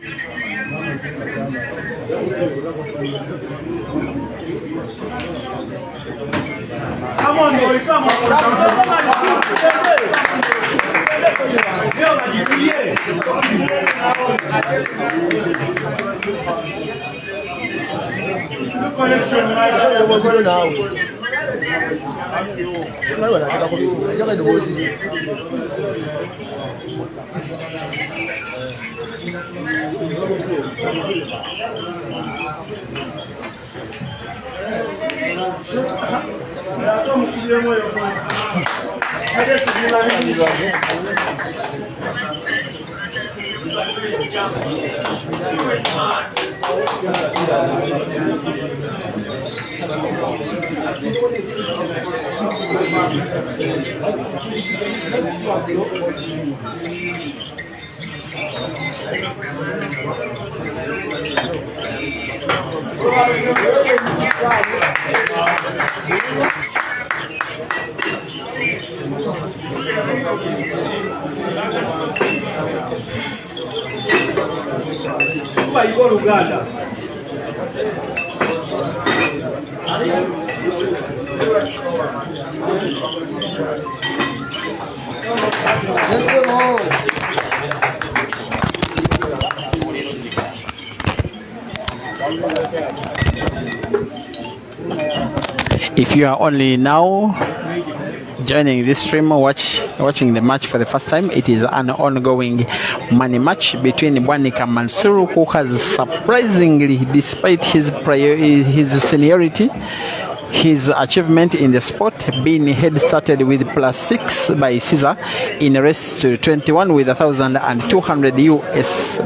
Come on, boy, come on. If you are only now joining this stream, watching the match for the first time, it is an ongoing money match between Bwanika Mansoor, who has surprisingly, despite his seniority, his achievement in the sport, being head started with +6 by Caesar in a race to 21 with $1,200 US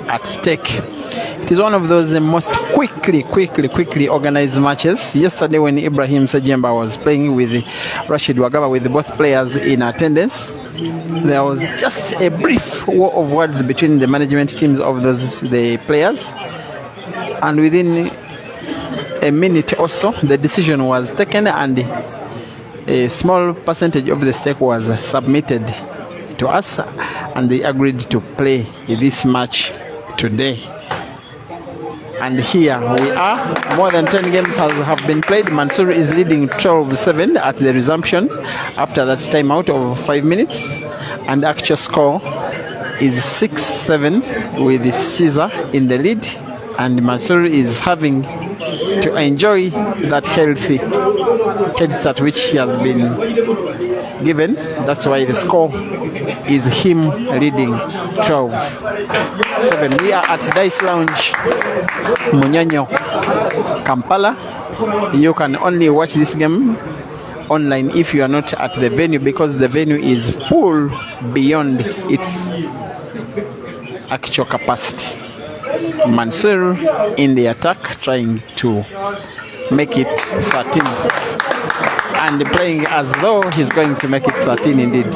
at stake. It is one of those most quickly organized matches. Yesterday when Ibrahim Sajemba was playing with Rashid Wagaba, with both players in attendance, there was just a brief war of words between the management teams of the players, and within a minute or so the decision was taken and a small percentage of the stake was submitted to us, and they agreed to play this match today. And here we are. More than 10 games have been played. Mansoor is leading 12-7 at the resumption after that timeout of 5 minutes. And actual score is 6-7 with Caesar in the lead. And Mansoor is having to enjoy that healthy head start which he has been given. That's why the score is him leading 12-7. We are at Dice Lounge, Munyanyo, Kampala. You can only watch this game online if you are not at the venue, because the venue is full beyond its actual capacity. Mansoor in the attack, trying to make it 13 and playing as though he's going to make it 13 indeed.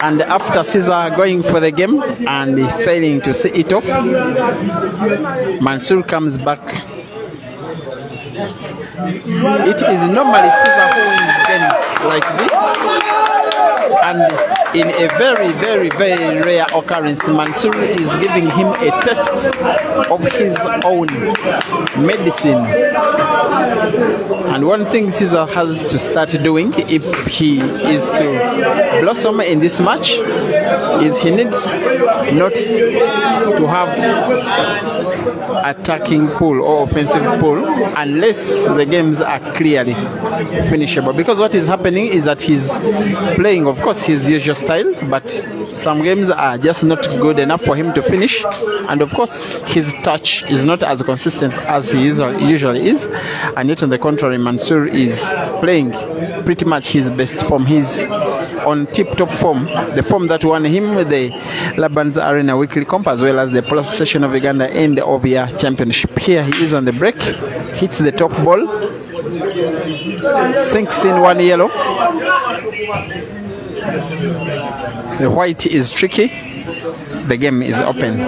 And after Caesar going for the game and failing to see it off, Mansoor comes back. It is normally Caesar who wins games like this, and in a very rare occurrence, Mansoor is giving him a test of his own medicine. And one thing Caesar has to start doing if he is to blossom in this match is he needs not to have attacking pool or offensive pool unless the games are clearly finishable. Because what is happening is that he's playing, of course, his usual style, but some games are just not good enough for him to finish, and of course his touch is not as consistent as he usually is. And yet on the contrary, Mansoor is playing pretty much his best from his on tip-top form, the form that won him the Laban's Arena Weekly Comp as well as the Polo Association of Uganda End of Year Championship. Here he is on the break, hits the top ball, sinks in one yellow. The white is tricky. The game is open.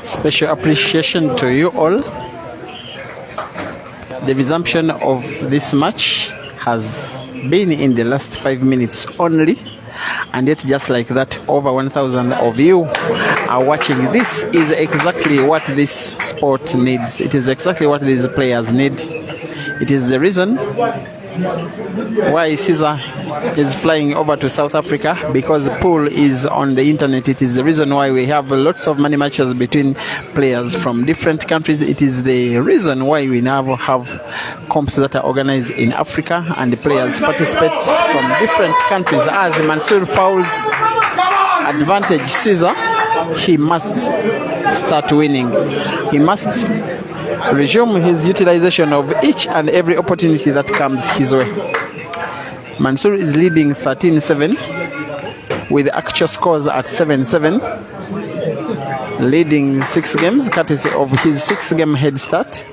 Special appreciation to you all. The resumption of this match has been in the last 5 minutes only, and yet just like that, over 1,000 of you are watching. This is exactly what this sport needs. It is exactly what these players need. It is the reason why Caesar is flying over to South Africa, because the pool is on the internet. It is the reason why we have lots of money matches between players from different countries. It is the reason why we now have comps that are organized in Africa and the players participate from different countries. As Mansoor fouls advantage Caesar, he must start winning. He must resume his utilization of each and every opportunity that comes his way. Mansoor is leading 13-7 with actual scores at 7-7, leading 6 games courtesy of his 6-game head start.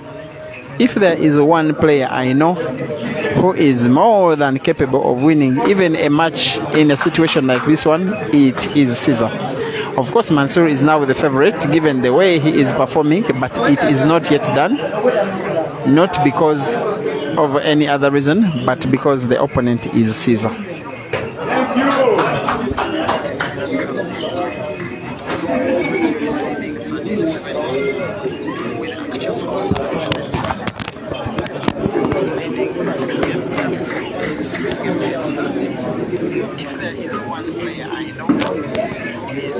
If there is one player I know who is more than capable of winning even a match in a situation like this one, it is Caesar. Of course, Mansoor is now the favorite given the way he is performing, but it is not yet done. Not because of any other reason, but because the opponent is Caesar. Thank you. If there is one player I know who is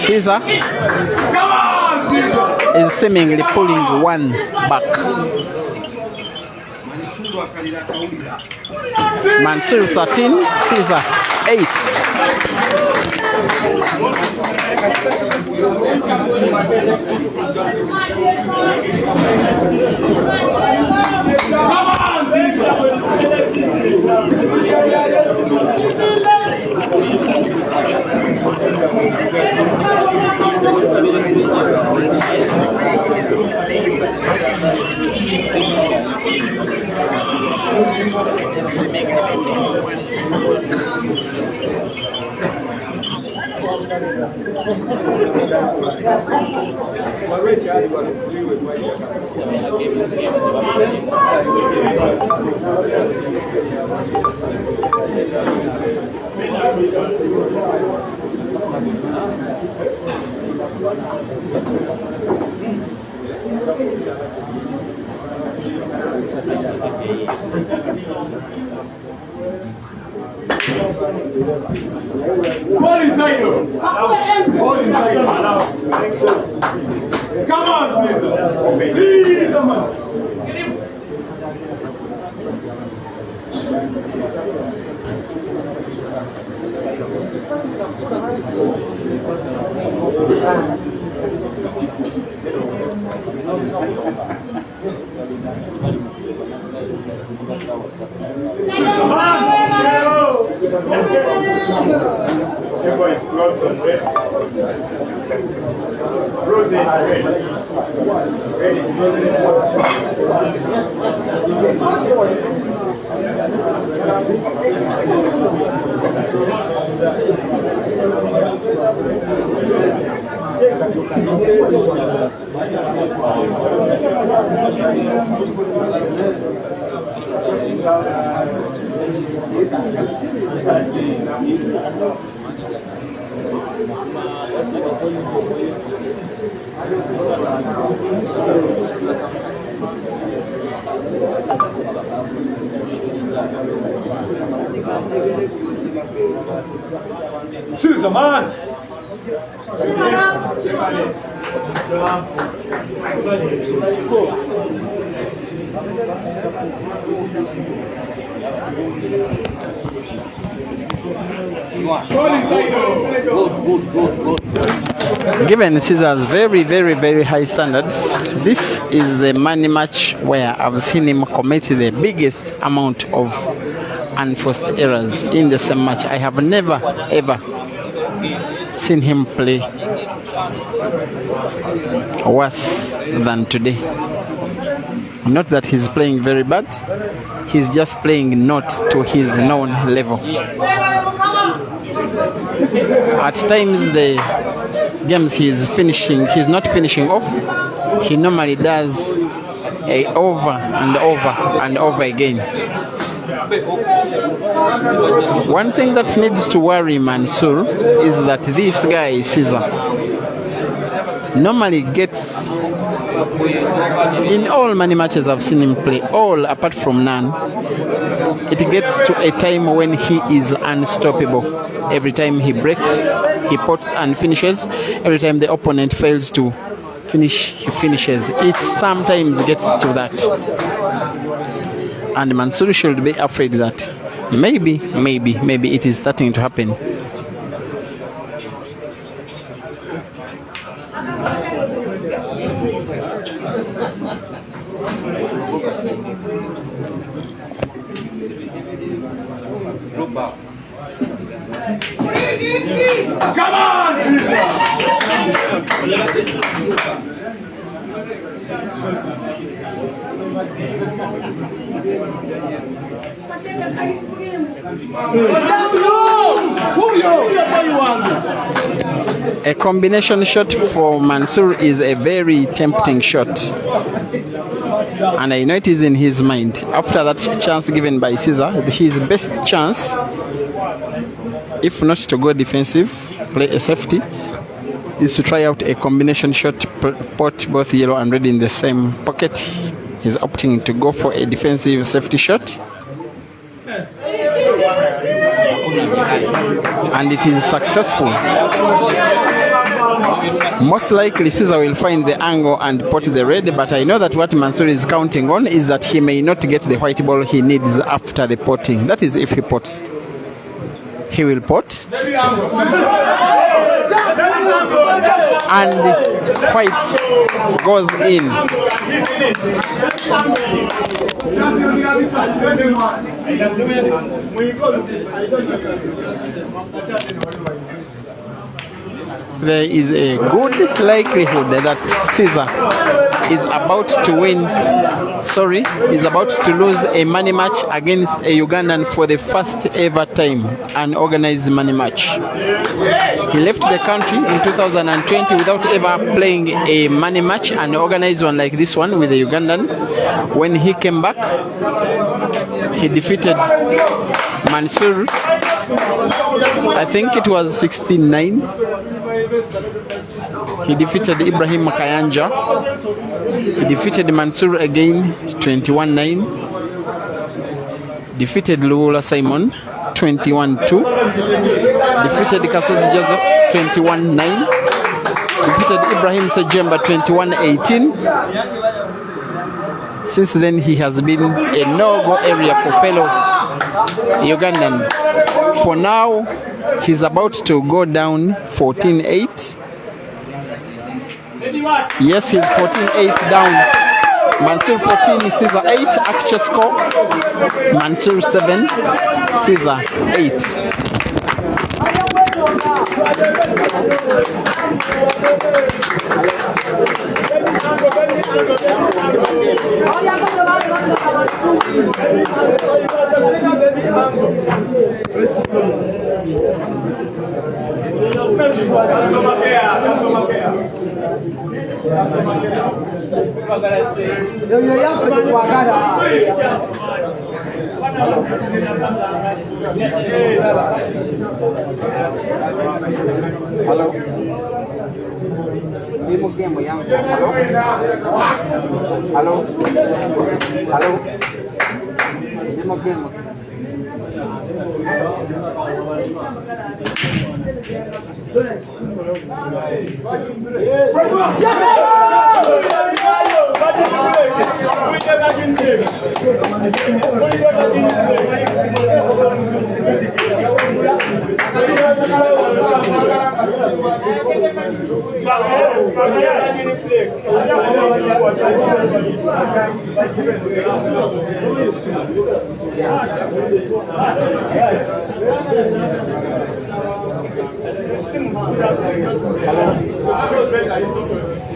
Caesar is seemingly pulling one back. Mansoor 13, Caesar 8. Come on, Smith. See the man. Choose a man. Given Caesar's very high standards, this is the money match where I've seen him commit the biggest amount of unforced errors in the same match. I have never ever seen him play worse than today. Not that he's playing very bad, he's just playing not to his known level. At times the games he's not finishing off, he normally does over and over again. One thing that needs to worry Mansoor is that this guy Caesar normally gets, in all money matches I've seen him play, all apart from none, it gets to a time when he is unstoppable. Every time he breaks, he pots and finishes. Every time the opponent fails to finish, he finishes. It sometimes gets to that. And Mansoor should be afraid that maybe it is starting to happen. Come on! A combination shot for Mansoor is a very tempting shot, and I know it is in his mind. After that chance given by Caesar, his best chance, if not to go defensive, play a safety, is to try out a combination shot, put both yellow and red in the same pocket. He's opting to go for a defensive safety shot, and it is successful. Most likely Caesar will find the angle and pot the red, but I know that what Mansoor is counting on is that he may not get the white ball he needs after the potting. That is if he pots. He will pot, and white goes in. There is a good likelihood that Caesar is about to win. Sorry, is about to lose a money match against a Ugandan for the first ever time, an organized money match. He left the country in 2020 without ever playing a money match, an organized one like this one with a Ugandan. When he came back, he defeated Mansoor. I think it was 16-9. He defeated Ibrahim Makayanja. He defeated Mansoor again 21-9. Defeated Luola Simon 21-2. Defeated Kasozi Joseph 21-9. Defeated Ibrahim Sejemba 21-18. Since then he has been a no-go area for fellow Ugandans. For now, he's about to go down 14-8. Yes, he's 14-8 down. Mansoor 14, Caesar 8, actual score. Mansoor 7, Caesar 8.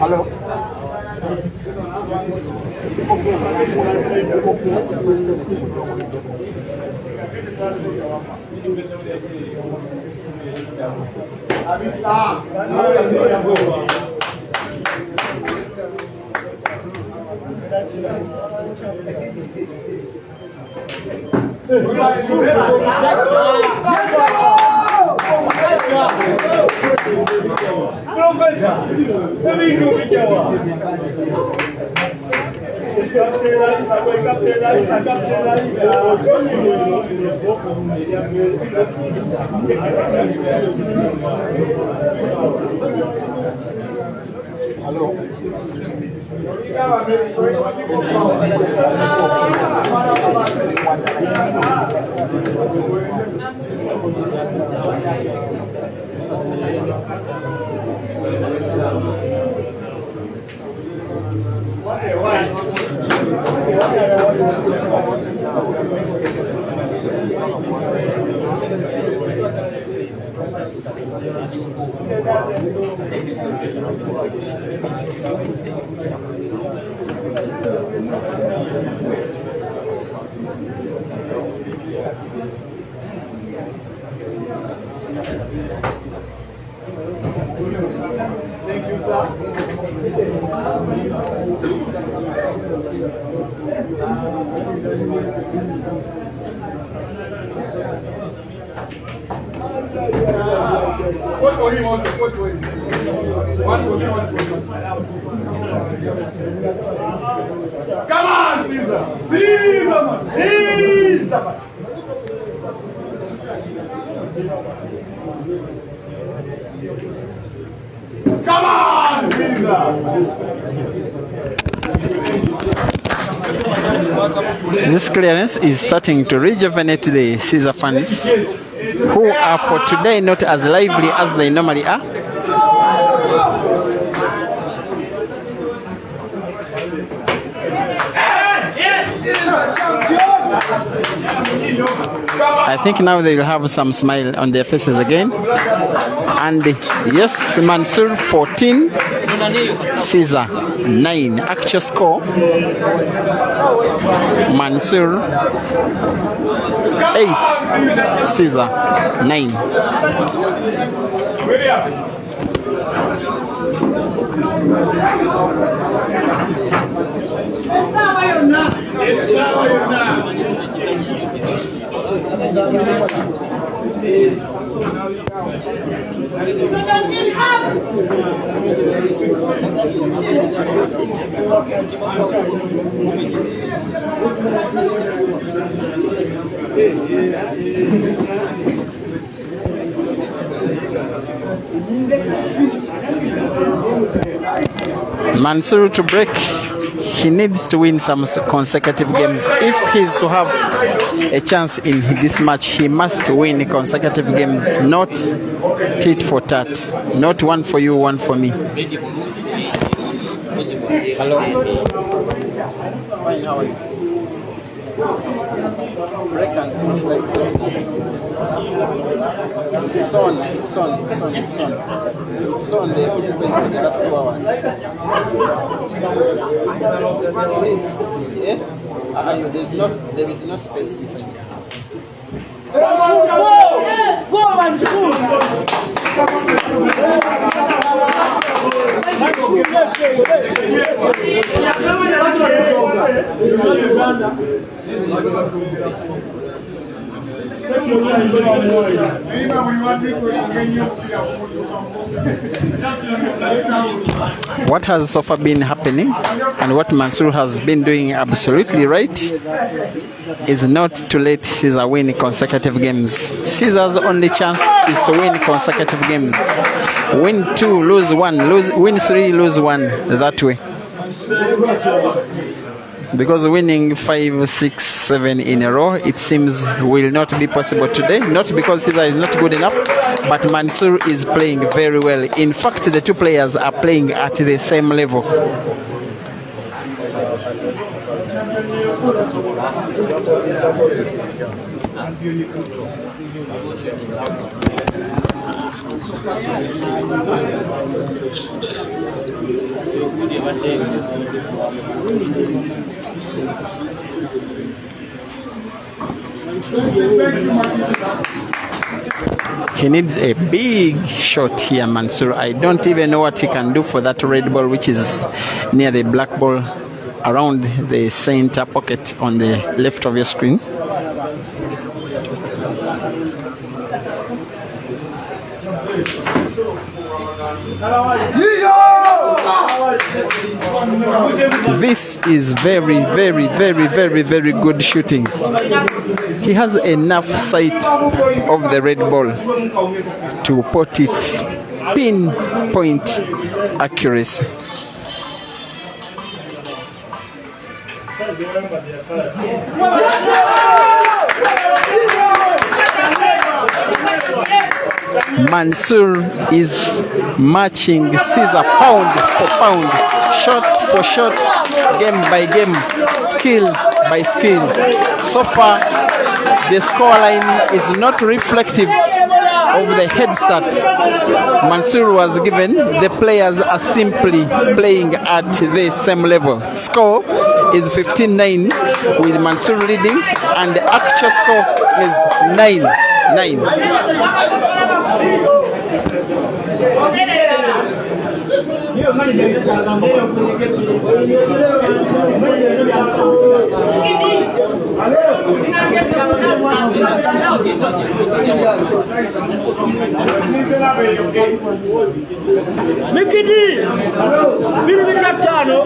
Hello. Hello. Hello. Hello. Thank you, sir. What for him? What for him? One for him, one for him. Come on, Caesar! Caesar, man! Caesar, man! Come on, Caesar! This clearance is starting to rejuvenate the Caesar fans, who are for today not as lively as they normally are. I think now they will have some smile on their faces again. And yes, Mansoor 14, Caesar 9. Actual score Mansoor 8, Caesar 9. Mansoor to break. He needs to win some consecutive games. If he's to have a chance in this match, he must win consecutive games, not tit for tat, not one for you, one for me. Hello. Fine, how are you? Break and finish like this. It's on. It's on. They've been playing for the last 2 hours. Please, yeah? There is no space inside here. Go, Mansoor! What has so far been happening and what Mansoor has been doing absolutely right is not to let Caesar win consecutive games. Caesar's only chance is to win consecutive games. Win 2, lose 1, win 3, lose 1, that way. Because winning 5, 6, 7 in a row, it seems will not be possible today. Not because Caesar is not good enough, but Mansoor is playing very well. In fact, the two players are playing at the same level. He needs a big shot here, Mansoor. I don't even know what he can do for that red ball, which is near the black ball around the center pocket on the left of your screen. This is very, very, very, very, very good shooting. He has enough sight of the red ball to put it pinpoint accuracy. Mansoor is matching Caesar pound for pound, shot for shot, game by game, skill by skill. So far, the scoreline is not reflective of the head start Mansoor was given. The players are simply playing at the same level. Score is 15-9 with Mansoor leading, and the actual score is 9-9. Mikidi, biru bitano.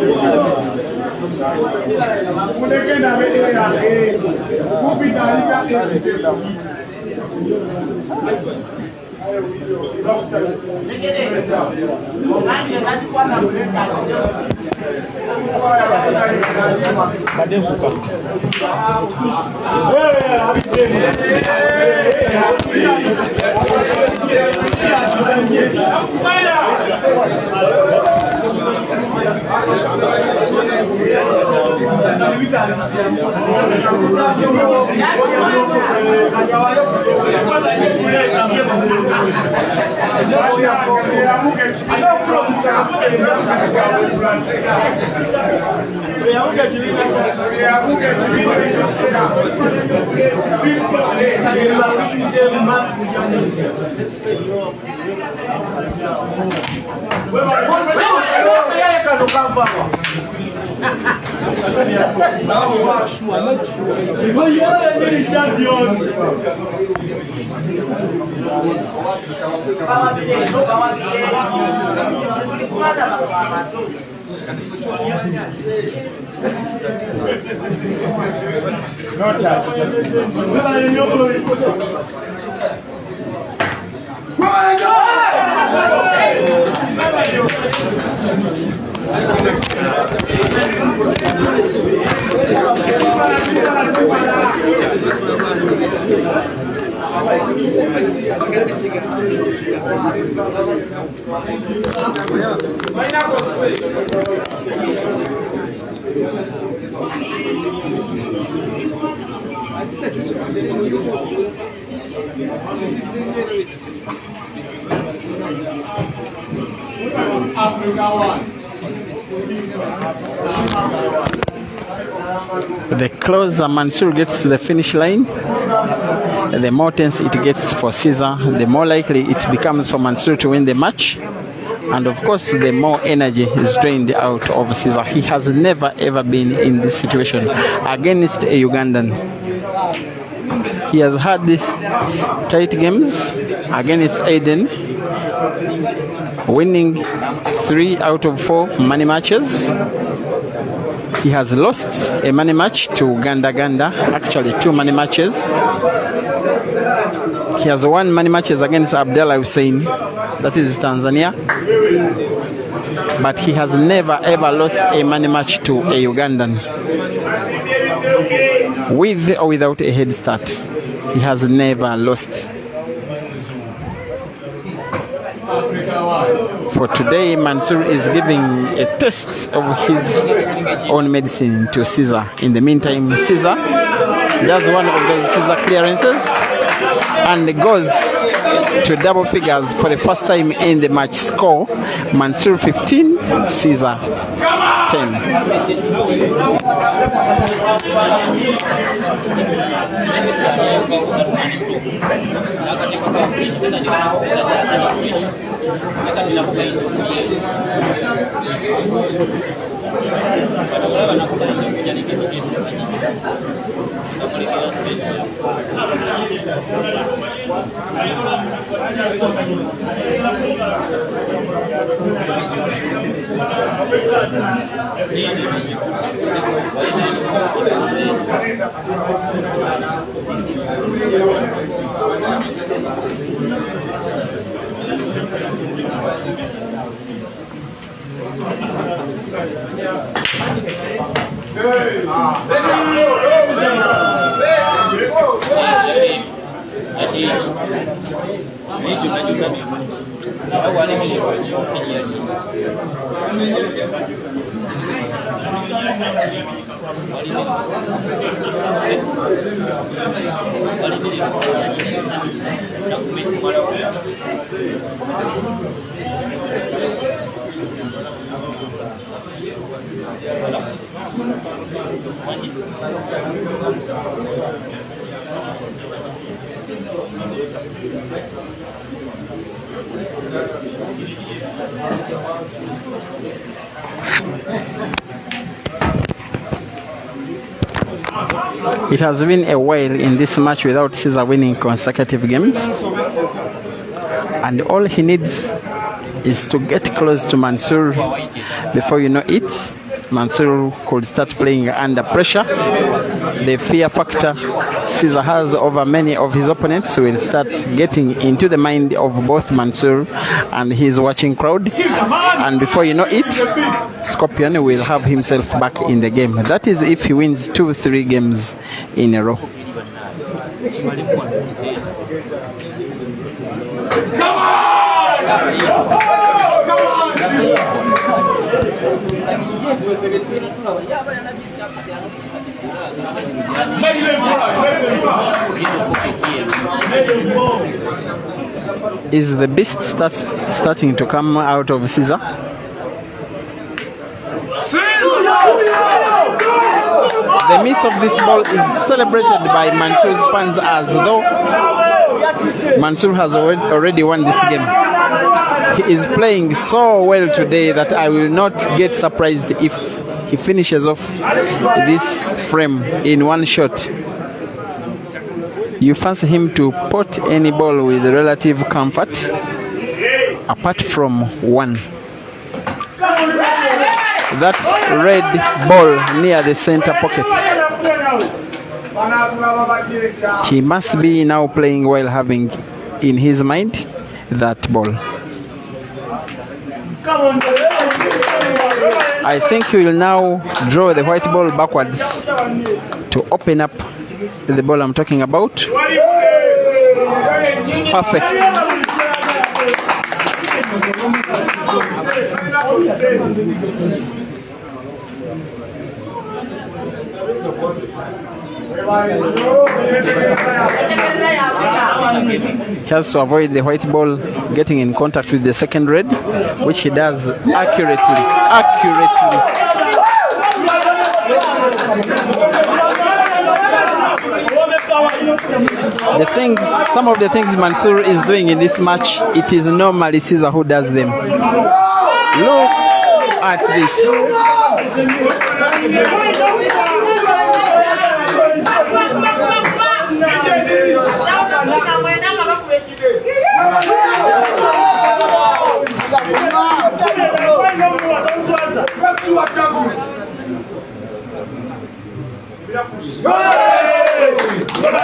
The closer Mansoor gets to the finish line, the more tense it gets for Caesar, the more likely it becomes for Mansoor to win the match. And of course, the more energy is drained out of Caesar. He has never ever been in this situation against a Ugandan. He has had these tight games against Aiden, winning 3 out of 4 money matches. He has lost a money match to Ganda, actually 2 money matches. He has won money matches against Abdallah Hussein, that is Tanzania. But he has never ever lost a money match to a Ugandan, with or without a head start. He has never lost. For today, Mansoor is giving a test of his own medicine to Caesar. In the meantime, Caesar does one of those Caesar clearances and goes to double figures for the first time in the match. Score: Mansoor 15, Caesar 10. It has been a while in this match without Caesar winning consecutive games, and all he needs is to get close to Mansoor. Before you know it, Mansoor could start playing under pressure. The fear factor Caesar has over many of his opponents will start getting into the mind of both Mansoor and his watching crowd, and before you know it, Scorpion will have himself back in the game. That is if he wins 2-3 games in a row. Come on! Is the beast starting to come out of Caesar? The miss of this ball is celebrated by Mansoor's fans as though Mansoor has already won this game. He is playing so well today that I will not get surprised if he finishes off this frame in one shot. You fancy him to pot any ball with relative comfort, apart from one. That red ball near the center pocket. He must be now playing while having in his mind that ball. I think he will now draw the white ball backwards to open up the ball I'm talking about. Perfect. He has to avoid the white ball getting in contact with the second red, which he does accurately. Some of the things Mansoor is doing in this match, it is normally Caesar who does them. Look at this.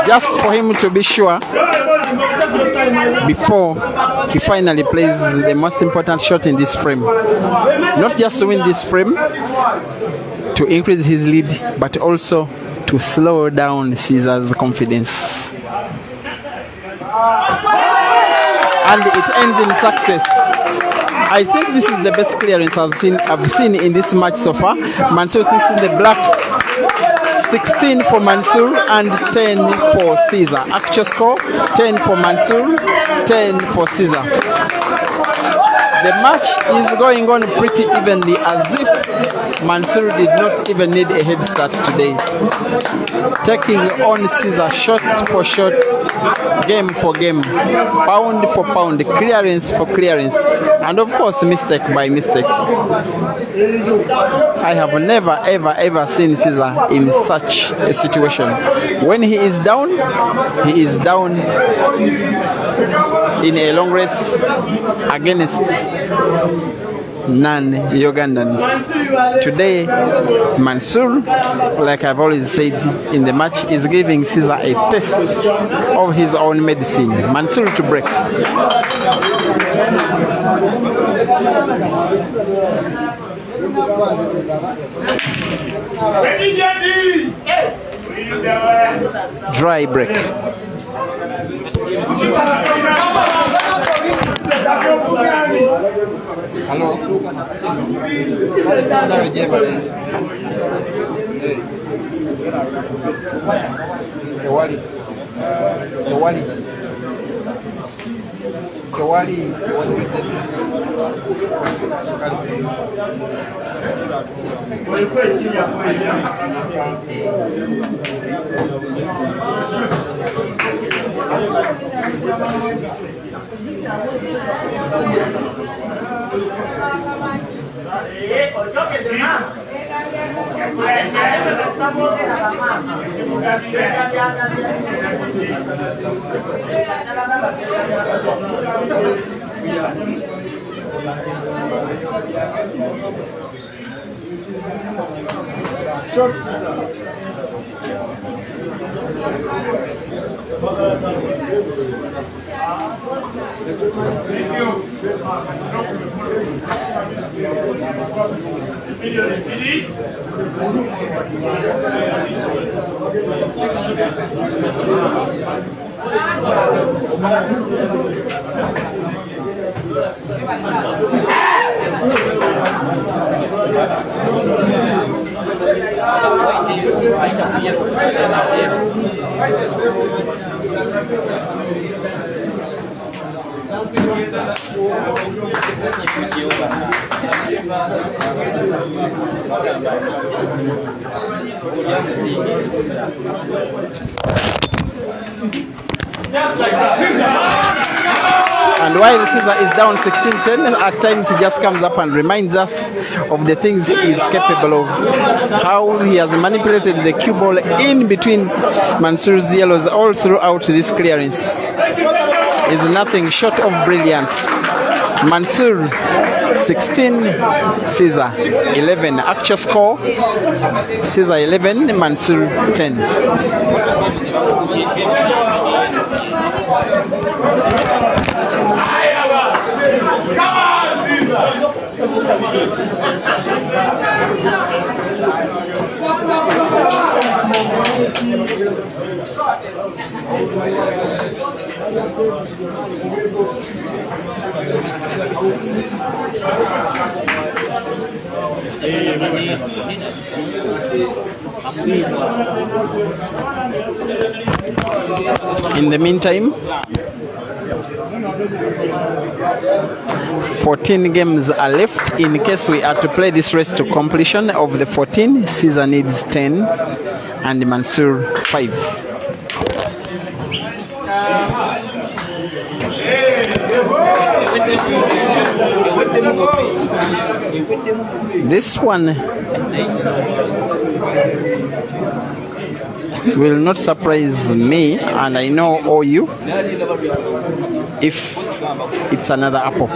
Just for him to be sure before he finally plays the most important shot in this frame. Not just to win this frame, to increase his lead, but also to slow down Caesar's confidence. And it ends in success. I think this is the best clearance I've seen in this match so far. Mansoor sinks in the black. 16 for Mansoor and 10 for Caesar. Actual score 10 for Mansoor, 10 for Caesar. The match is going on pretty evenly, as if Mansoor did not even need a head start today. Taking on Caesar shot for shot, game for game, pound for pound, clearance for clearance, and of course mistake by mistake. I have never ever seen Caesar in such a situation. When he is down in a long race against non-Ugandans. Today, Mansoor, like I've always said in the match, is giving Caesar a taste of his own medicine. Mansoor to break. Dry break. Hello. And while Caesar is down 16-10, at times he just comes up and reminds us of the things he is capable of. How he has manipulated the cue ball in between Mansoor's yellows all throughout this clearance. Is nothing short of brilliant. Mansoor 16, Caesar 11. Actual score: Caesar 11, Mansoor 10. In the meantime, 14 games are left. In case we are to play this race to completion, of the 14, Caesar needs 10 and Mansoor 5. This one will not surprise me, and I know all you, if it's another apple.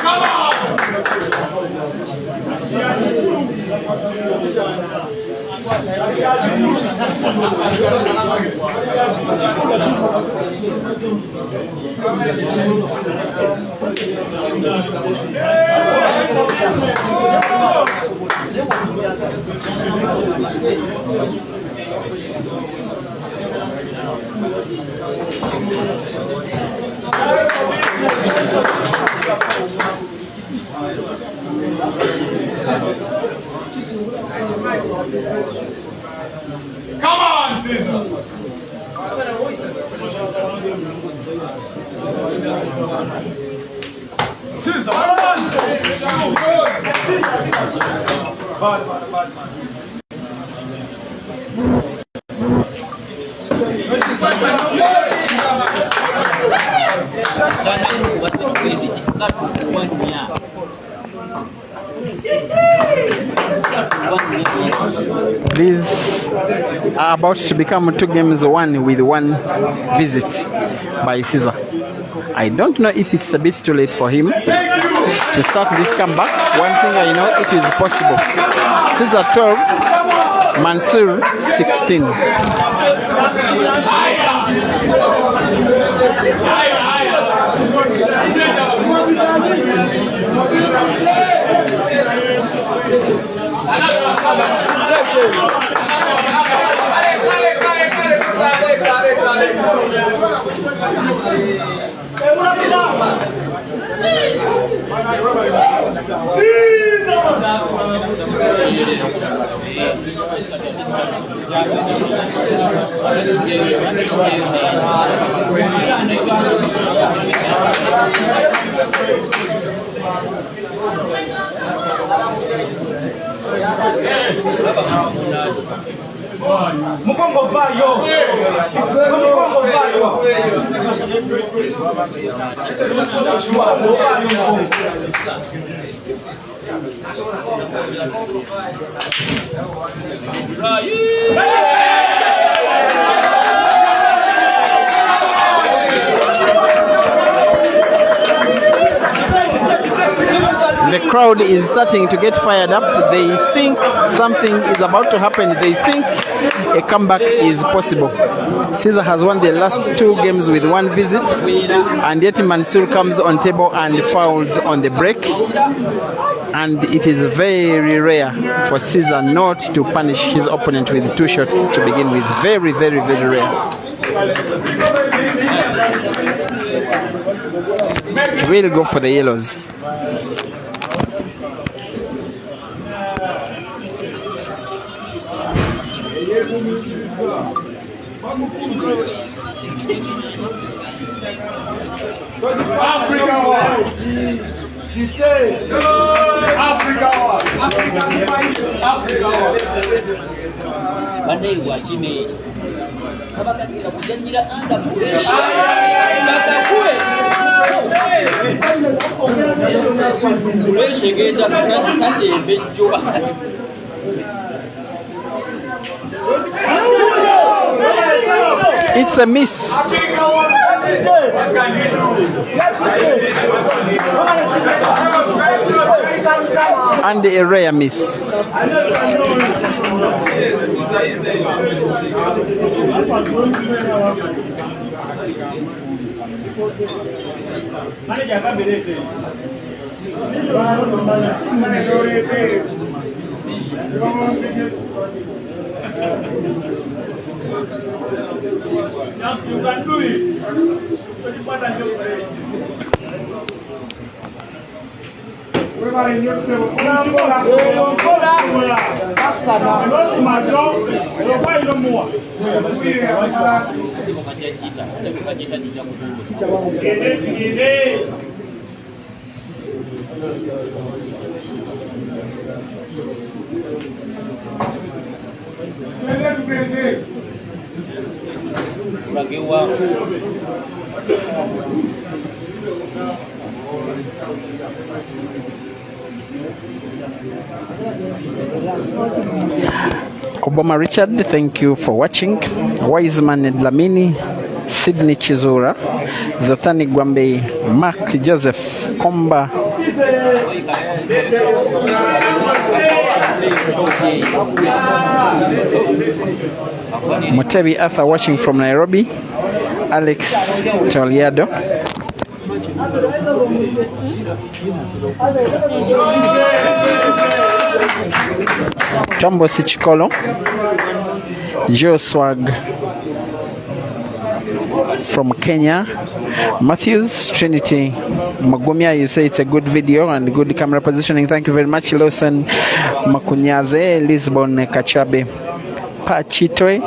Come on! Come on, Caesar! Caesar, These are about to become 2 games, 1 with 1 visit by Caesar. I don't know if it's a bit too late for him to start this comeback. One thing I know, it is possible. Caesar 12, Mansoor 16. Mukongo vayo. Mukongo vayo. The crowd is starting to get fired up. They think something is about to happen. They think a comeback is possible. Caesar has won the last 2 games with 1 visit, and yet Mansoor comes on table and fouls on the break. And it is very rare for Caesar not to punish his opponent with 2 shots to begin with. Very, very, very rare. We'll go for the yellows. It's a miss. And a rare miss. You can do it. Obama Richard, thank you for watching. Wiseman Dlamini, Sydney Chizura, Zathani Gwambe, Mark Joseph Komba, Mutebi Arthur watching from Nairobi, Alex Toliado, Tombo Sichikolo, Joe Swag from Kenya, Matthews Trinity Magumia, you say it's a good video and good camera positioning. Thank you very much. Lawson Makunyaze, Lisbon Kachabe, Pachitoy,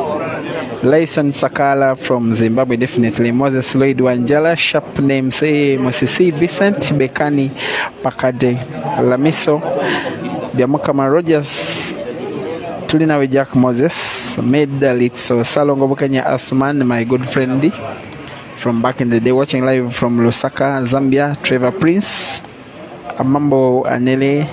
Lyson Sakala from Zimbabwe, definitely. Moses Lloyd Wanjala, sharp name, say Mosisi Vincent Bekani Pakade Lamiso Biamukama Rogers Tulinawe Jack Moses Medalitso Salongo Bukanya Asuman, my good friend from back in the day, watching live from Lusaka, Zambia. Trevor Prince Amambo Anele,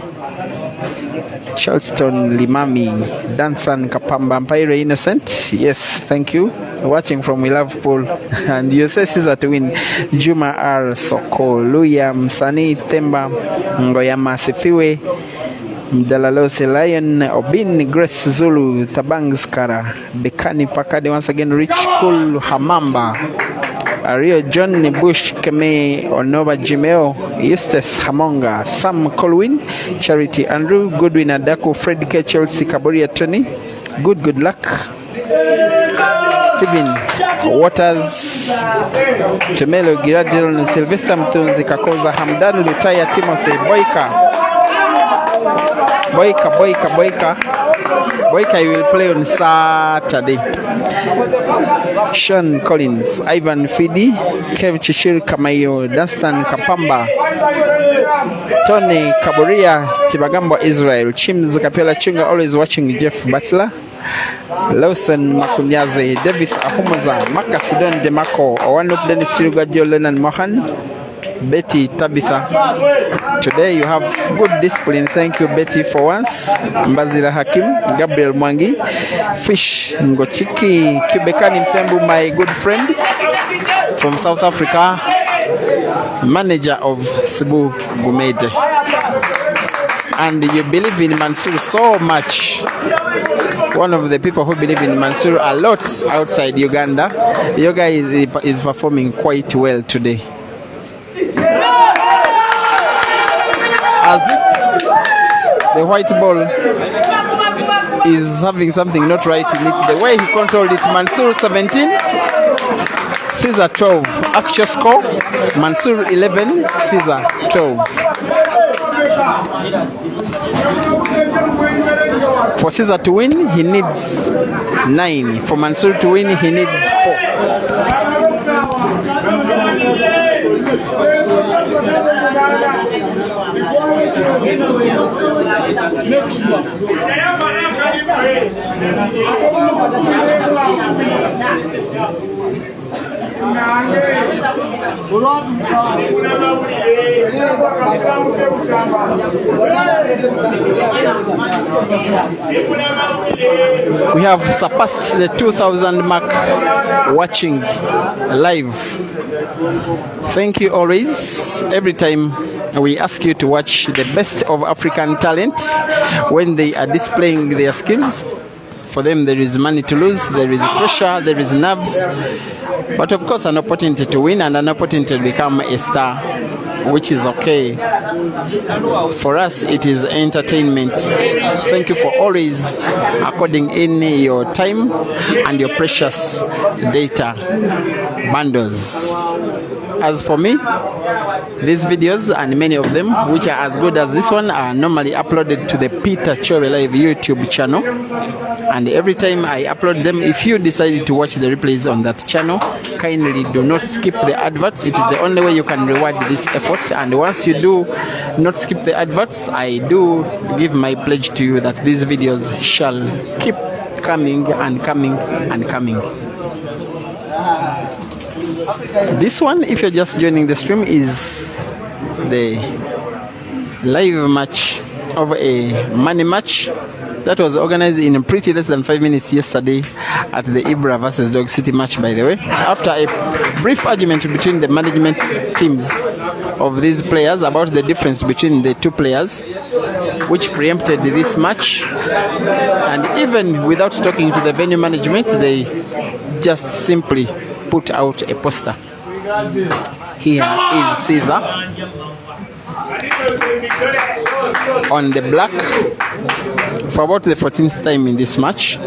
Charleston Limami, Dansan Kapamba, Mpaire Innocent. Yes, thank you. Watching from Liverpool. And you say Caesar to win. Juma R. Soko, Luya Msani Temba, Ngoyama Sifiwe, Mdalalose Lion, Obin, Grace Zulu, Tabangskara, Bekani Pakade, once again, Rich Cool Hamamba, Ario John Bush Keme Onova Jimeo, Eustace Hamonga, Sam Colwyn, Charity Andrew, Goodwin Adako, Fred K. Chelsea, Kaboria Tony, good luck. Stephen Waters, Temelo Giradil, Sylvester Mtunzi, Kakoza Hamdan, Lutaya Timothy, Boyka, you will play on Saturday. Sean Collins, Ivan Fidi, Kev Chishir Kamayo, Dunstan Kapamba, Tony Kaboria, Tibagambo Israel, Chims Kapela Chunga, always watching Jeff Butler, Lawson Makunyaze, Davis Ahumaza, Makasidon Demako, Owanuk Dennis Chirugajo, Lenan Mohan, Betty Tabitha. Today you have good discipline. Thank you, Betty, for once. Mbazila Hakim, Gabriel Mwangi, Fish Ngochiki, Kibekani Mtembu, my good friend from South Africa, manager of Cebu Gumede. and you believe in Mansoor so much. One of the people who believe in Mansoor a lot outside Uganda. Your guy is performing quite well today. As if the white ball is having something not right in it. The way he controlled it, Mansoor 17, Caesar 12. Actual score, Mansoor 11, Caesar 12. For Caesar to win, he needs 9. For Mansoor to win, he needs 4. We have surpassed the 2,000 mark watching live. Thank you always. Every time we ask you to watch the best of African talent when they are displaying their skills. For them, there is money to lose, there is pressure, there is nerves, but of course an opportunity to win and an opportunity to become a star, which is okay. For us, it is entertainment. Thank you for always according in your time and your precious data bundles. As for me, these videos and many of them, which are as good as this one, are normally uploaded to the Peter Chove Live YouTube channel. And every time I upload them, if you decide to watch the replays on that channel, kindly do not skip the adverts. It is the only way you can reward this effort. And once you do not skip the adverts, I do give my pledge to you that these videos shall keep coming and coming and coming. This one, if you're just joining the stream, is the live match of a money match that was organized in pretty less than 5 minutes yesterday at the Ibra versus Dog City match, by the way. After a brief argument between the management teams of these players about the difference between the two players, which preempted this match, and even without talking to the venue management, they just simply put out a poster. Here is Caesar on the black for about the 14th time in this match.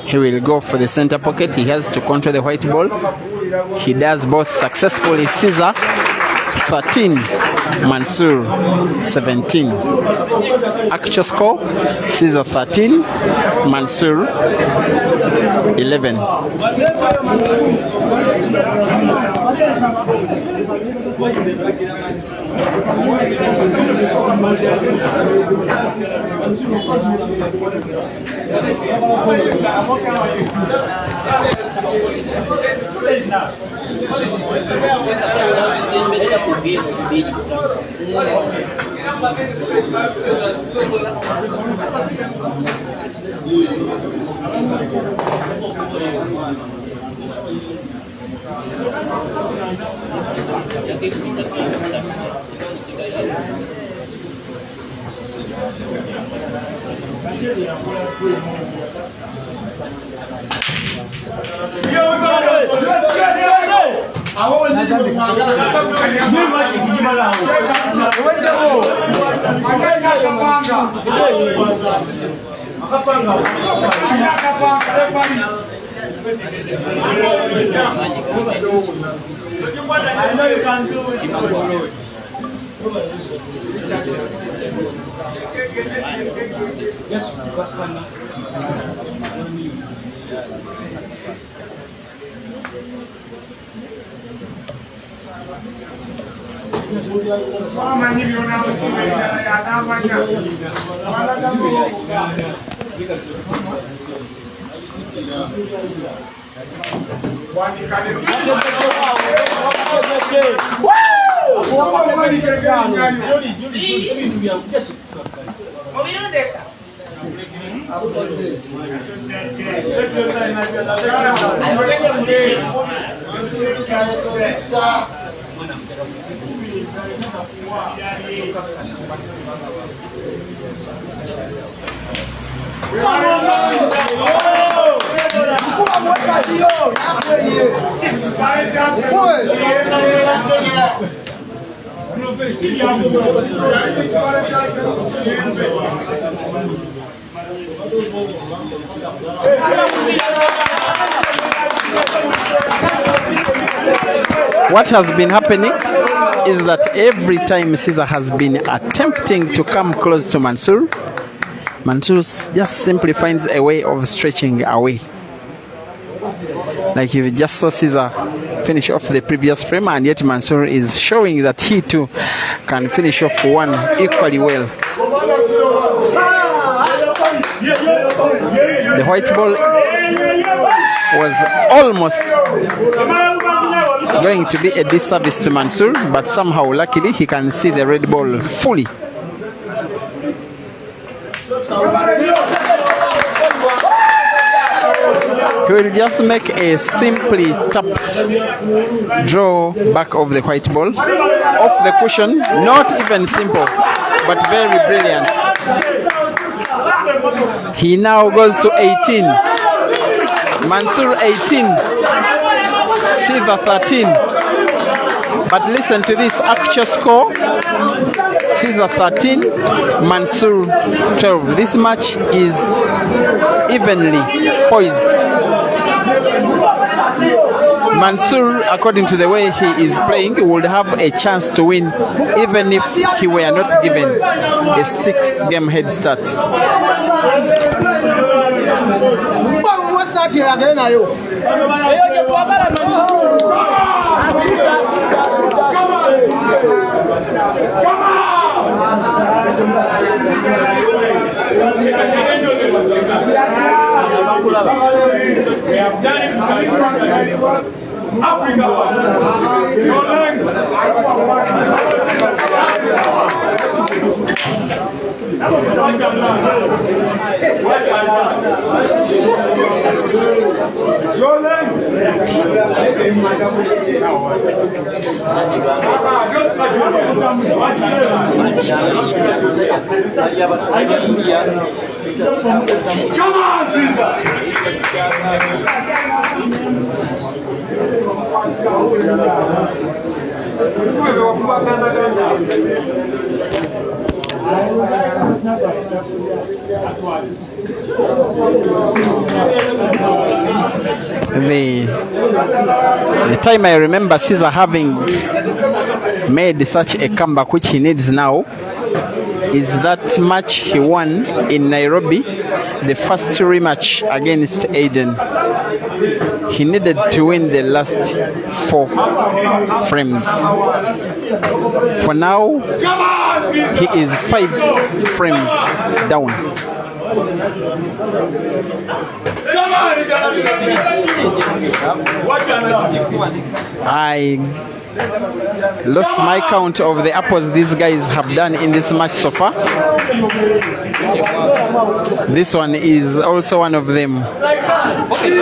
He will go for the center pocket. He has to control the white ball. He does both successfully. Caesar 13, Mansoor 17. Actual score, Caesar 13, Mansoor 11. I know you can do it. Yes, What has been happening is that every time Caesar has been attempting to come close to Mansoor, Mansoor just simply finds a way of stretching away. Like you just saw Caesar finish off the previous frame, and yet Mansoor is showing that he too can finish off one equally well. The white ball was almost going to be a disservice to Mansoor, but somehow luckily he can see the red ball fully. He will just make a simply tapped draw back of the white ball off the cushion. Not even simple, but very brilliant. He now goes to 18. Mansoor 18, Caesar 13. But listen to this actual score: Caesar 13, Mansoor 12. This match is evenly poised. Mansoor, according to the way he is playing, would have a chance to win even if he were not given a 6-game head start. The time I remember Caesar having made such a comeback, which he needs now, is that match he won in Nairobi, the first rematch against Aiden. He needed to win the last 4 frames. For now, he is 5 frames down. I lost my count of the apples these guys have done in this match so far. This one is also one of them.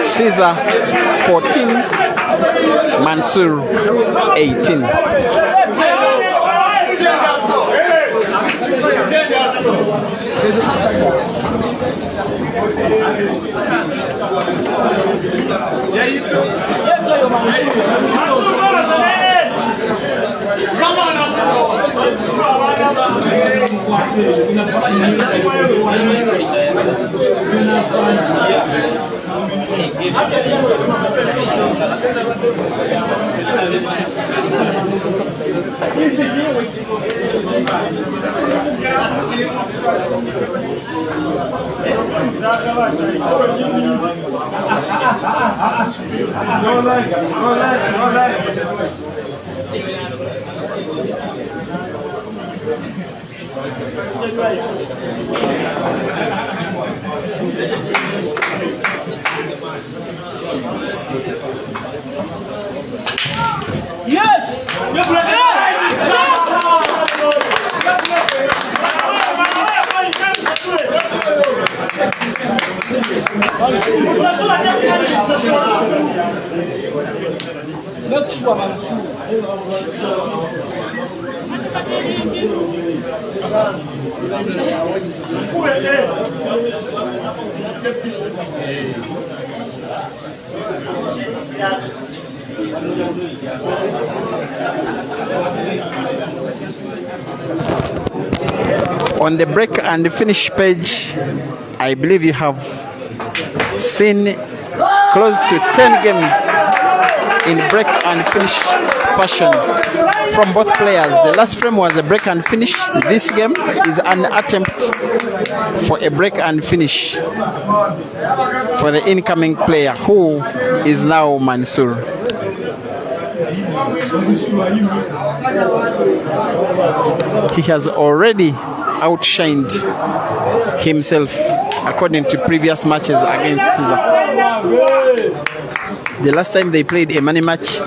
Caesar 14, Mansoor 18. Yes! On the break and finish page, I believe you have seen close to 10 games in break and finish fashion from both players. The last frame was a break and finish. This game is an attempt for a break and finish for the incoming player, who is now Mansoor. He has already outshined himself according to previous matches against Caesar. The last time they played a money match,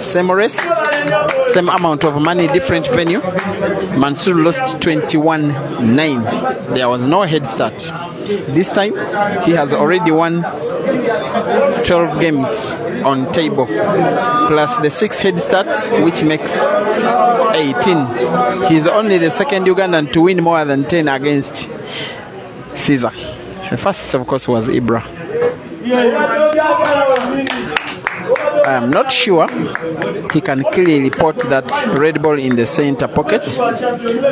same race, same amount of money, different venue, Mansoor lost 21-9. There was no head start. This time he has already won 12 games on table, plus the 6 head start, which makes 18. He's only the second Ugandan to win more than 10 against Caesar. The first, of course, was Ibra. I am not sure he can clearly report that red ball in the center pocket,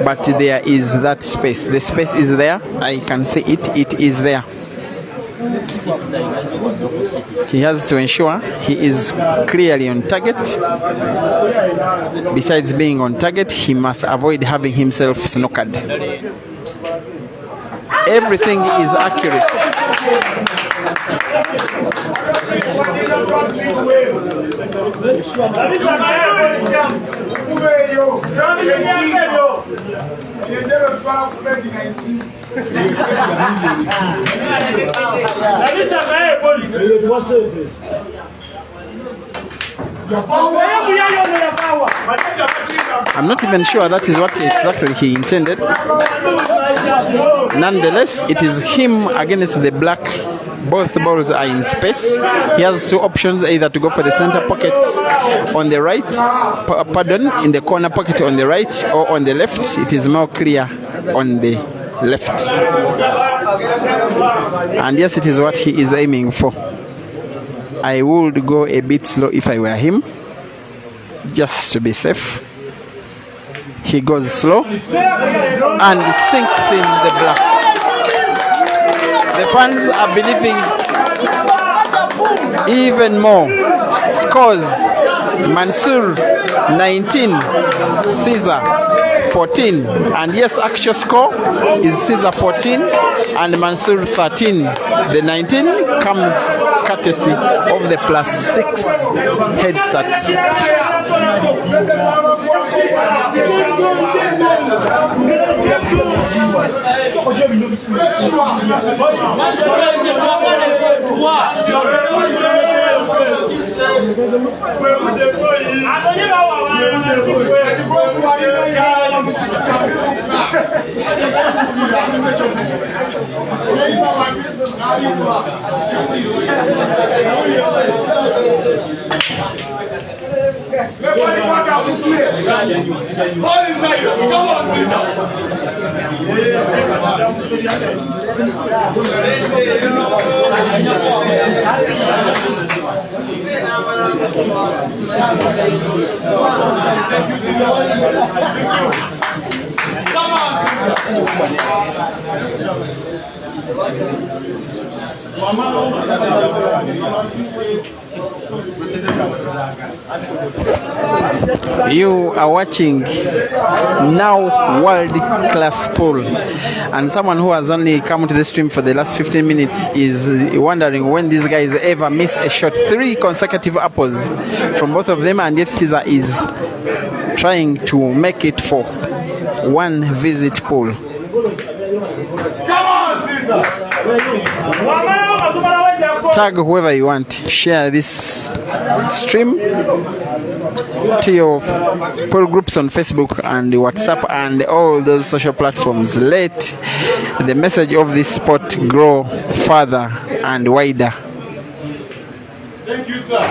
but there is that space. The space is there. I can see it. It is there. He has to ensure he is clearly on target. Besides being on target, he must avoid having himself snookered. Everything is accurate. I'm not even sure that is what exactly he intended. Nonetheless, it is him against the black. Both balls are in space. He has two options, either to go for the center pocket on the right, in the corner pocket on the right, or on the left. It is more clear on the left. And yes, it is what he is aiming for. I would go a bit slow if I were him, just to be safe. He goes slow and sinks in the black. The fans are believing even more. Scores: Mansoor 19, Caesar 14. And yes, actual score is Caesar 14 and Mansoor 13. The 19 comes courtesy of the +6 head start. You are watching Now World Class Pool, and someone who has only come to the stream for the last 15 minutes is wondering when these guys ever miss a shot. 3 consecutive apples from both of them, and yet Caesar is trying to make it for 1 visit pool. Tag whoever you want. Share this stream to your poll groups on Facebook and WhatsApp and all those social platforms. Let the message of this sport grow further and wider. Thank you, sir.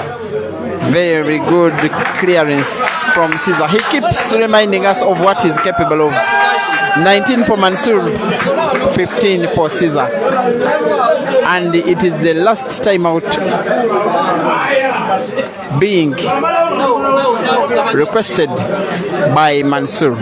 Very good clearance from Caesar. He keeps reminding us of what he's capable of. 19 for Mansoor, 15 for Caesar. And it is the last timeout being requested by Mansoor.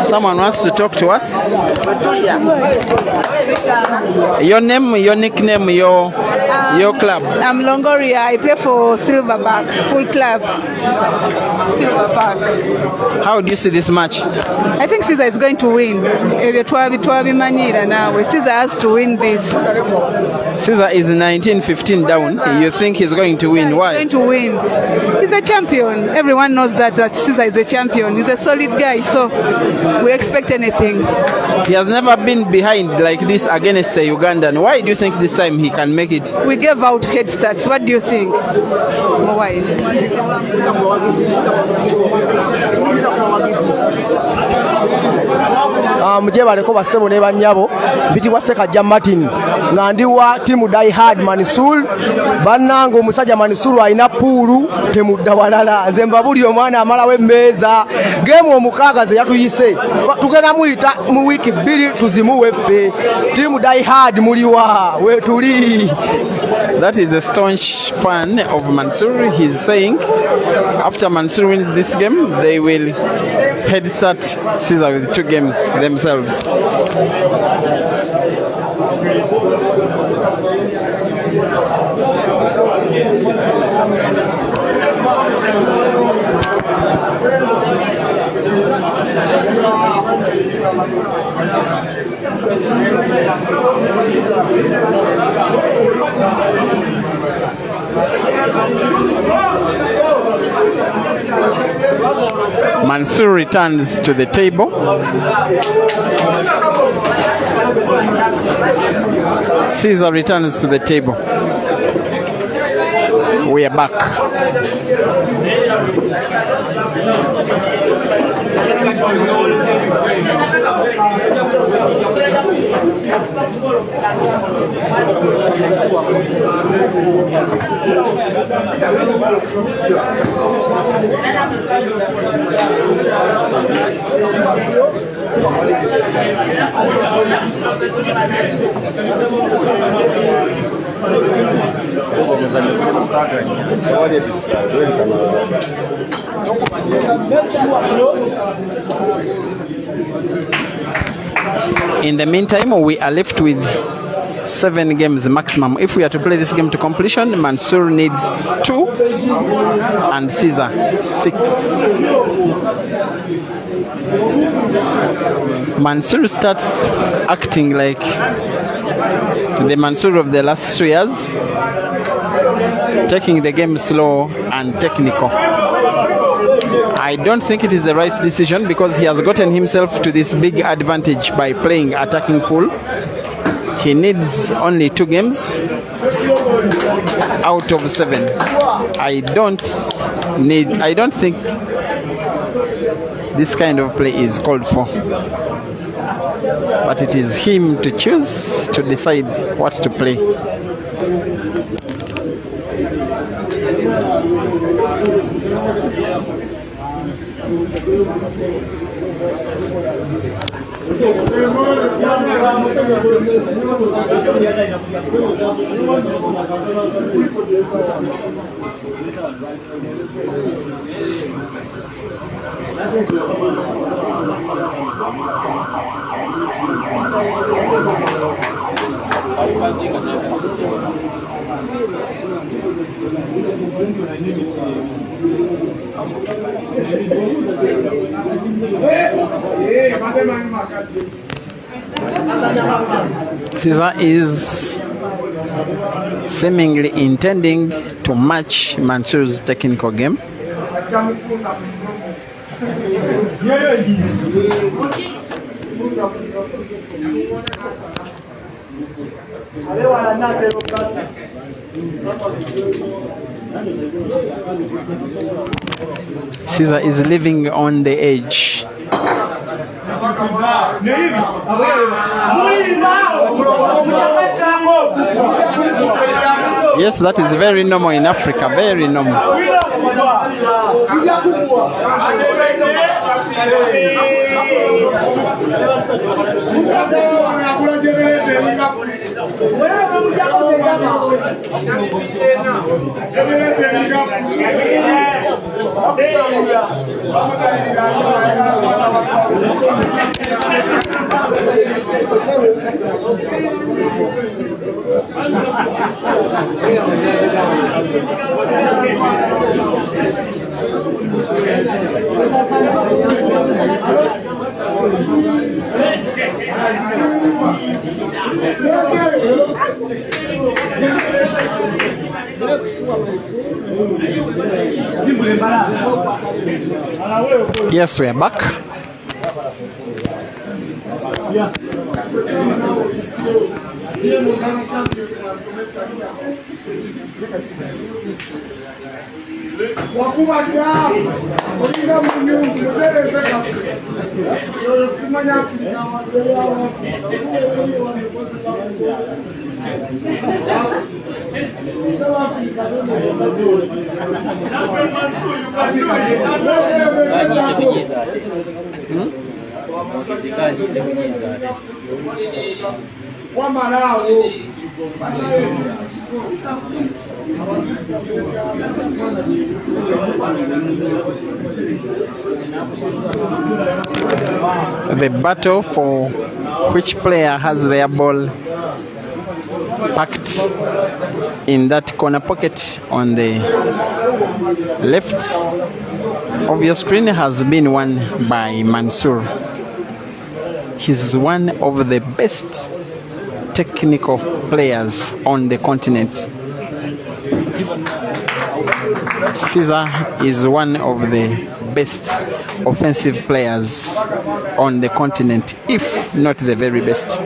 Someone wants to talk to us. Your name, your nickname, your club. I'm Longoria. I play for Silverback, full club. Silverback. How do you see this match? I think Caesar is going to win. Caesar has to win this. Caesar is 19-15 down. You think he's going to win? Why? He's going to win. He's a champion. Everyone knows that Caesar is a champion. He's a solid guy, so we expect anything. He has never been behind like this against a Ugandan. Why do you think this time he can make it? We gave out head starts. What do you think? Why? Mjebaleko basebo ne banyabo bitibwa Sekajja Martin nga ndiwa timu Die Hard Mansoor bannango omusajja Mansoor alina puulu temudda walala nze mbabuli omwana amalawo emmeeza game omukaaga ze yatuyise tugenda muyita mu wiki 2 tuzimuwe ffe timu Die Hard muliwa wetuli. That is a staunch fan of Mansoor. He's saying after Mansoor wins this game, they will head start Caesar with 2 games themselves. Mansoor returns to the table. Caesar returns to the table. We are back. In the meantime, we are left with 7 games maximum. If we are to play this game to completion, Mansoor needs 2 and Caesar 6. Mansoor starts acting like the Mansoor of the last 3 years, taking the game slow and technical. I don't think it is the right decision because he has gotten himself to this big advantage by playing attacking pool. He needs only 2 games out of 7. I don't think this kind of play is called for. But it is him to choose, to decide what to play. Caesar is seemingly intending to match Mansoor's technical game. Caesar is living on the edge. Yes, that is very normal in Africa, very normal. Yes, we are back. The battle for which player has their ball packed in that corner pocket on the left of your screen has been won by Mansoor. He's one of the best technical players on the continent. Caesar is one of the best offensive players on the continent, if not the very best.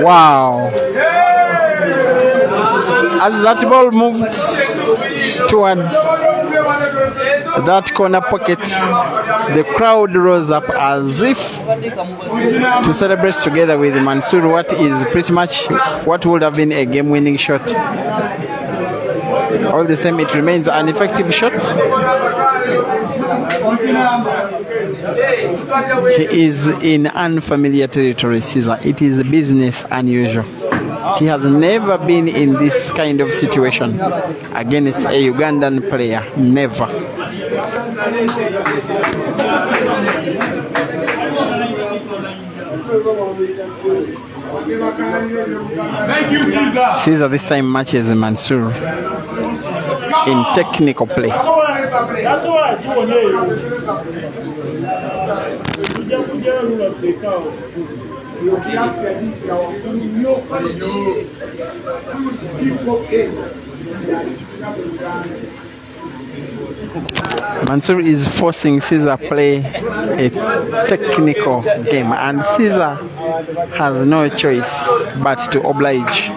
Wow. As that ball moved towards that corner pocket, the crowd rose up as if to celebrate together with Mansoor what is pretty much what would have been a game-winning shot. All the same, it remains an effective shot. He is in unfamiliar territory, Caesar. It is business unusual. He has never been in this kind of situation against a Ugandan player. Never. Thank you, Caesar. Caesar this time matches Mansoor in technical play. That's all I Mansoor is forcing Caesar play a technical game, and Caesar has no choice but to oblige.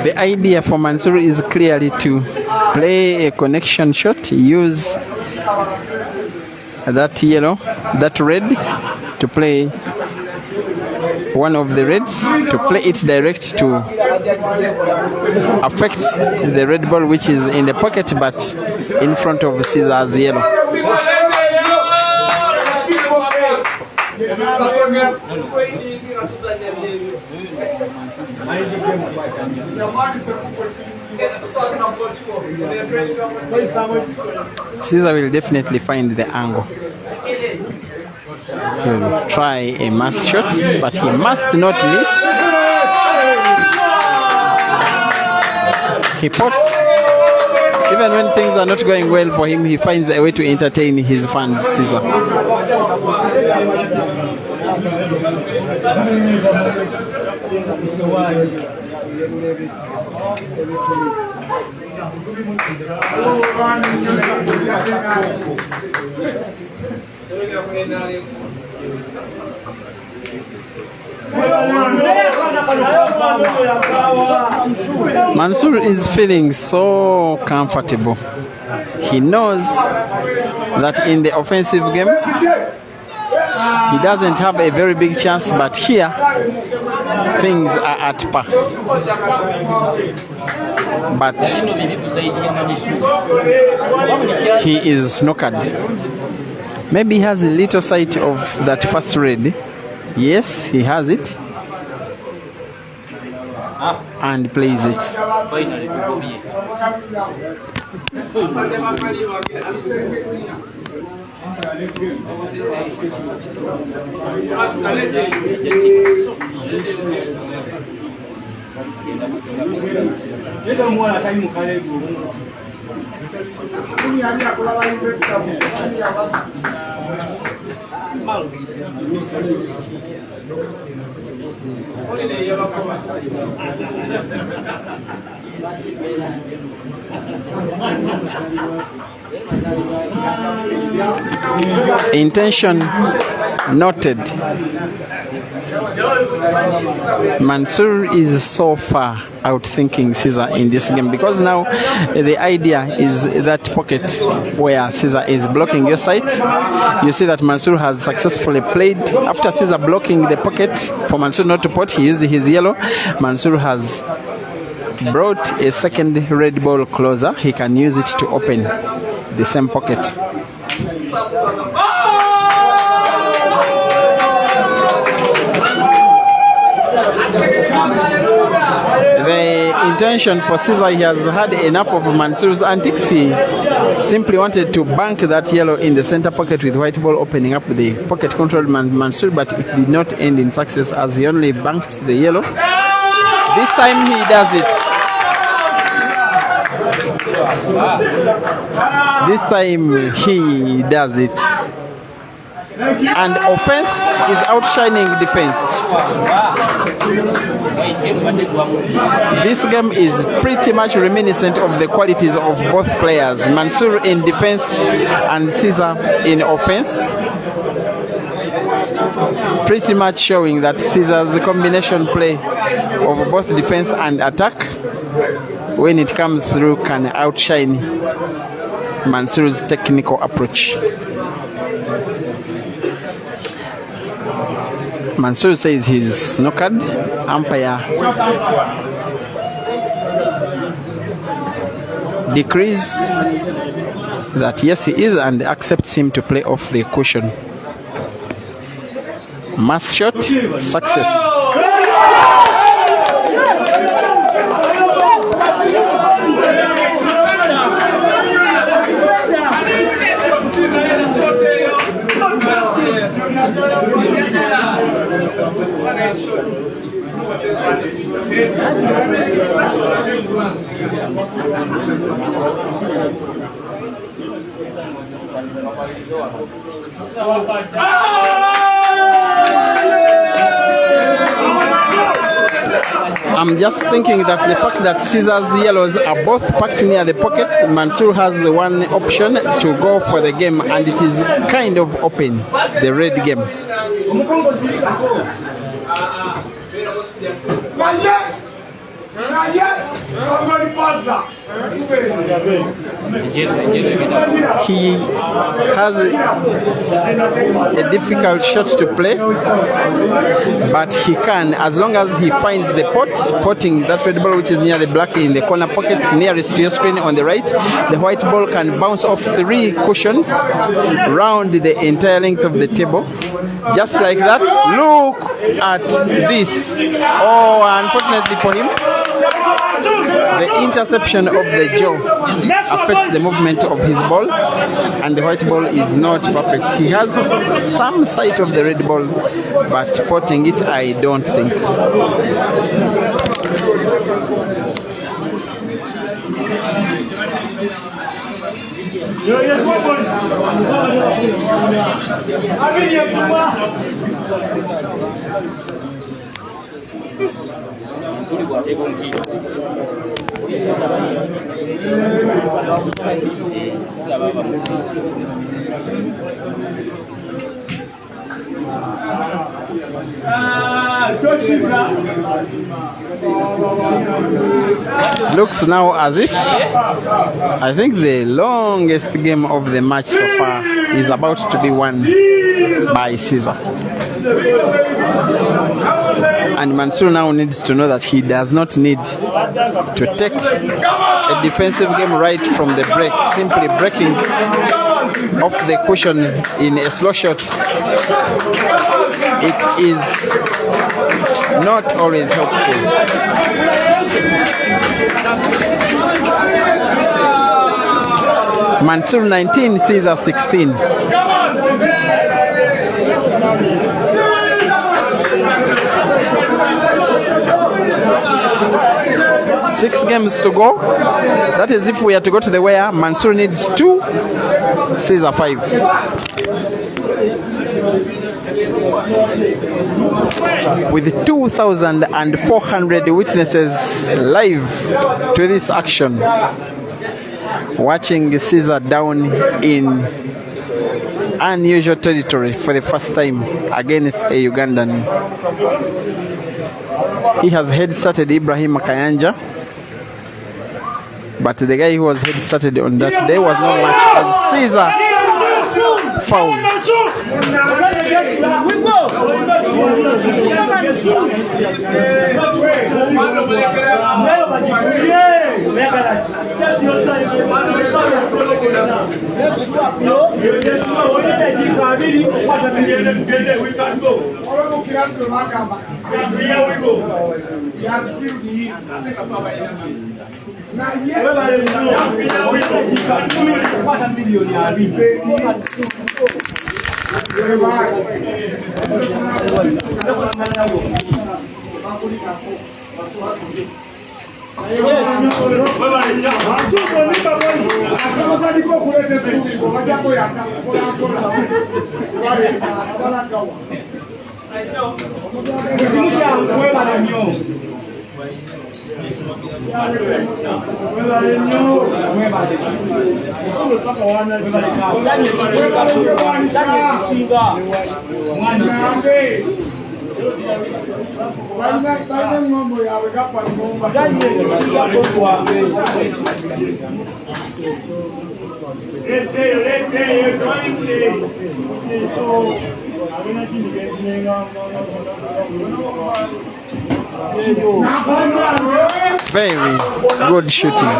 The idea for Mansoor is clearly to play a connection shot, use that yellow, that red, to play one of the reds, to play it direct to affect the red ball which is in the pocket but in front of Caesar's yellow. Caesar will definitely find the angle. He will try a mass shot, but he must not miss. He pots. Even when things are not going well for him, he finds a way to entertain his fans, Caesar. Mansoor is feeling so comfortable. He knows that in the offensive game he doesn't have a very big chance, but here things are at par. But he is knockered. Maybe he has a little sight of that first red. Yes, he has it. And plays it. Intention noted. Mansoor is so far outthinking Caesar in this game, because now the idea is that pocket where Caesar is blocking your sight. You see that Mansoor has successfully played. After Caesar blocking the pocket for Mansoor not to pot, he used his yellow. Mansoor has brought a second red ball closer. He can use it to open the same pocket. The intention for Caesar, he has had enough of Mansoor's antics. He simply wanted to bank that yellow in the center pocket with white ball, opening up the pocket controlled Mansoor, but it did not end in success as he only banked the yellow. This time he does it. This time he does it. And offense is outshining defense. This game is pretty much reminiscent of the qualities of both players, Mansoor in defense and Caesar in offense. Pretty much showing that Caesar's combination play of both defense and attack, when it comes through, can outshine Mansoor's technical approach. Mansoor says he's snookered. Umpire decrees that yes he is and accepts him to play off the cushion. Mass shot, success. I'm just thinking that the fact that Caesar's yellows are both packed near the pocket, Mansoor has one option to go for the game, and it is kind of open, the red game. He has a difficult shot to play, but he can, as long as he finds the pot, potting that red ball which is near the black in the corner pocket nearest to your screen on the right. The white ball can bounce off 3 cushions round the entire length of the table, just like that. Look at this. Oh, unfortunately for him, the interception of the jaw affects the movement of his ball, and the white ball is not perfect. He has some sight of the red ball, but potting it, I don't think. It looks now as if I think the longest game of the match so far is about to be won by Caesar. And Mansoor now needs to know that he does not need to take a defensive game right from the break. Simply breaking off the cushion in a slow shot, it is not always helpful. Mansoor 19, Caesar 16. Six games to go. That is if we are to go to the wire. Mansoor needs 2, Caesar 5. with 2,400 witnesses live to this action, watching Caesar down in unusual territory for the first time against a Ugandan. He has head started Ibrahim Kayanja, but the guy who was head started on that day was not much as Caesar fouls. Very good shooting.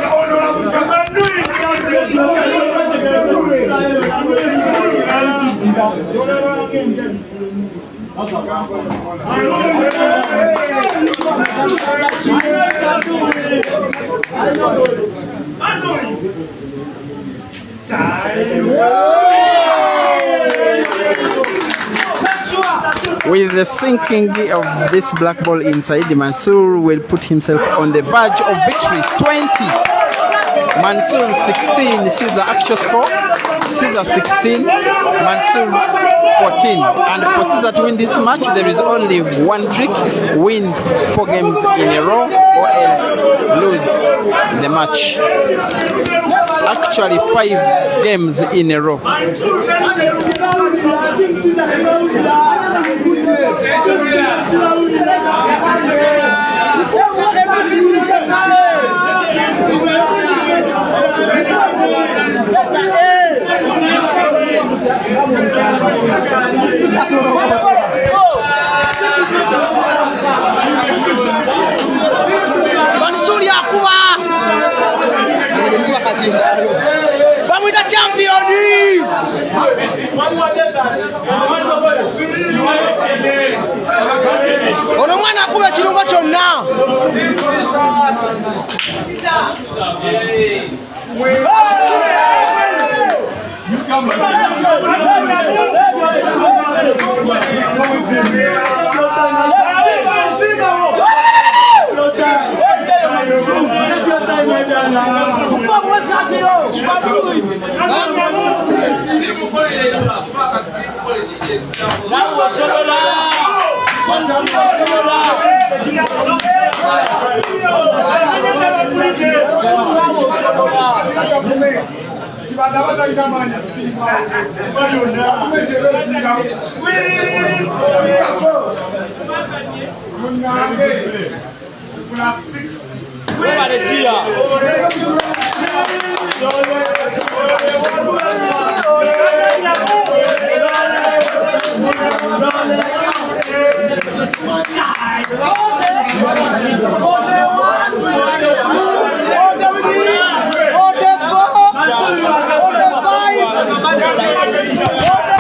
With the sinking of this black ball inside, Mansoor will put himself on the verge of victory. 20. Mansoor 16. This is the actual score. Caesar 16. Mansoor 14. And for Caesar to win this match, there is only one trick: win 4 games in a row or else lose the match. Actually 5 games in a row. Mansoor yakuba bamwita championi. Ono mwana akuba ekirungo kyonna.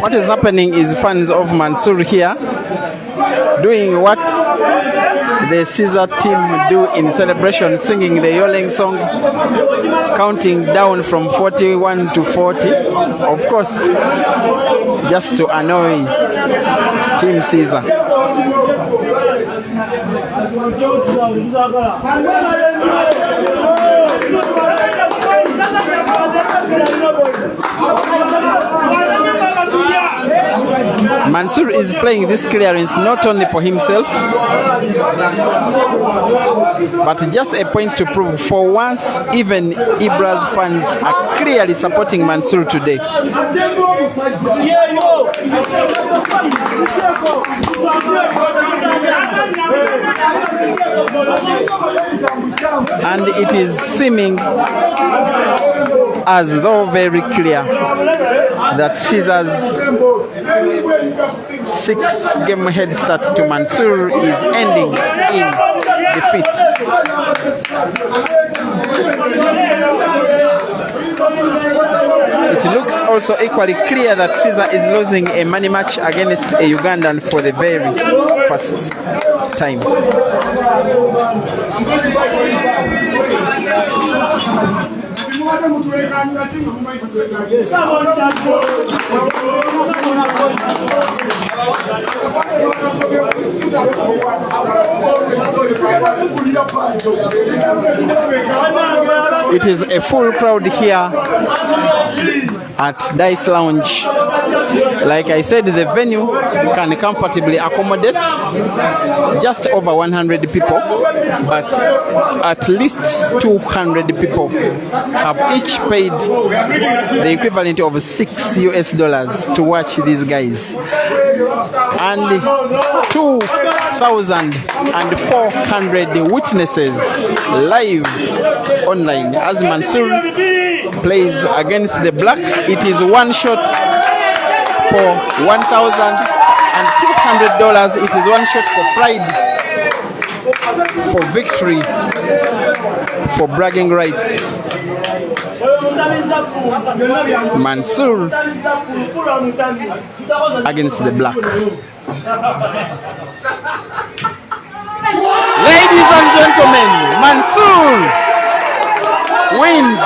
What is happening is fans of Mansoor here doing what the Caesar team do in celebration, singing the Yoleng song, counting down from 41 to 40, of course, just to annoy Team Caesar. Mansoor is playing this clearance not only for himself, but just a point to prove. For once, even Ibra's fans are clearly supporting Mansoor today. And it is seeming as though very clear that Caesar's 6-game head start to Mansoor is ending in defeat. It looks also equally clear that Caesar is losing a money match against a Ugandan for the very first time. It is a full crowd here at Dice Lounge. Like I said, the venue can comfortably accommodate just over 100 people, but at least 200 people have each paid the equivalent of $6 to watch these guys. And 2,400 witnesses live online as Mansoor plays against the black. It is one shot for $1,200. It is one shot for pride, for victory, for bragging rights. Mansoor against the black. Ladies and gentlemen, Mansoor wins.